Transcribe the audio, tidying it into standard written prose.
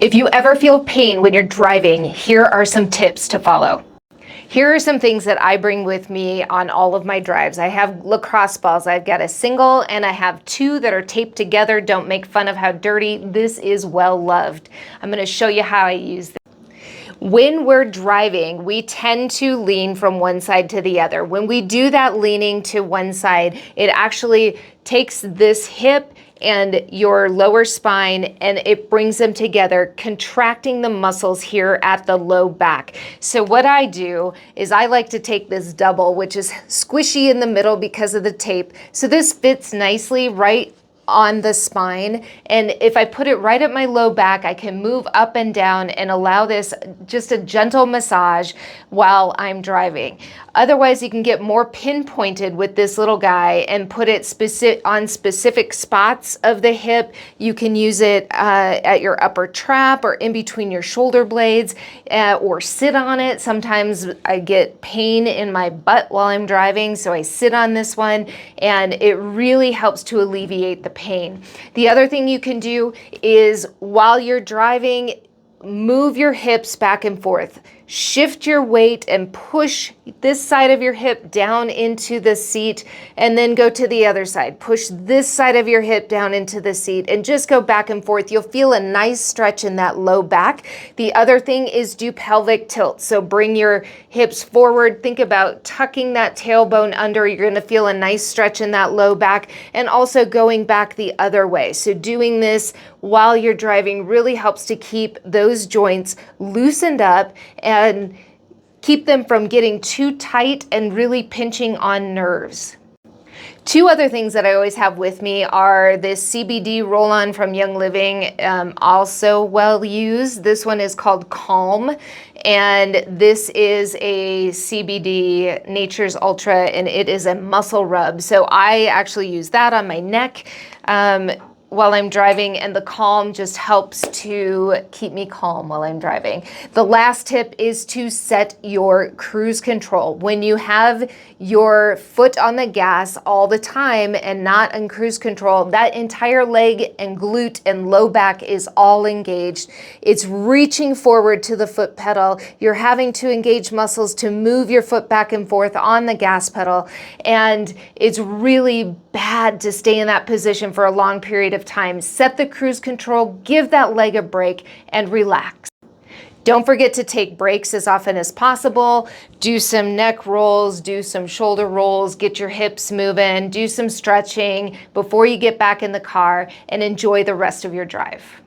If you ever feel pain when you're driving, here are some tips to follow. Here are some things that I bring with me on all of my drives. I have lacrosse balls. I've got a single and I have two that are taped together. Don't make fun of how dirty. This is well loved. I'm going to show you how I use this. When we're driving, we tend to lean from one side to the other. When we do that leaning to one side, it actually takes this hip and your lower spine and it brings them together, contracting the muscles here at the low back. So what I do is I like to take this double, which is squishy in the middle because of the tape. So this fits nicely right on the spine, and if I put it right at my low back, I can move up and down and allow this just a gentle massage while I'm driving. Otherwise, you can get more pinpointed with this little guy and put it on specific spots of the hip. You can use it at your upper trap or in between your shoulder blades, or sit on it. Sometimes I get pain in my butt while I'm driving, so I sit on this one, and it really helps to alleviate the pain. The other thing you can do is while you're driving, move your hips back and forth. Shift your weight and push this side of your hip down into the seat, and then go to the other side. Push this side of your hip down into the seat and just go back and forth. You'll feel a nice stretch in that low back. The other thing is do pelvic tilt. So bring your hips forward. Think about tucking that tailbone under. You're going to feel a nice stretch in that low back, and also going back the other way. So doing this while you're driving really helps to keep those joints loosened up and keep them from getting too tight and really pinching on nerves. Two other things that I always have with me are this CBD roll-on from Young Living, also well used. This one is called Calm, and this is a CBD Nature's Ultra, and it is a muscle rub. So I actually use that on my neck while I'm driving, and the Calm just helps to keep me calm while I'm driving. The last tip is to set your cruise control. When you have your foot on the gas all the time and not on cruise control, that entire leg and glute and low back is all engaged. It's reaching forward to the foot pedal. You're having to engage muscles to move your foot back and forth on the gas pedal, and it's really bad to stay in that position for a long period of time. Set the cruise control, give that leg a break, and relax. Don't forget to take breaks as often as possible. Do some neck rolls, do some shoulder rolls, get your hips moving, do some stretching before you get back in the car, and enjoy the rest of your drive.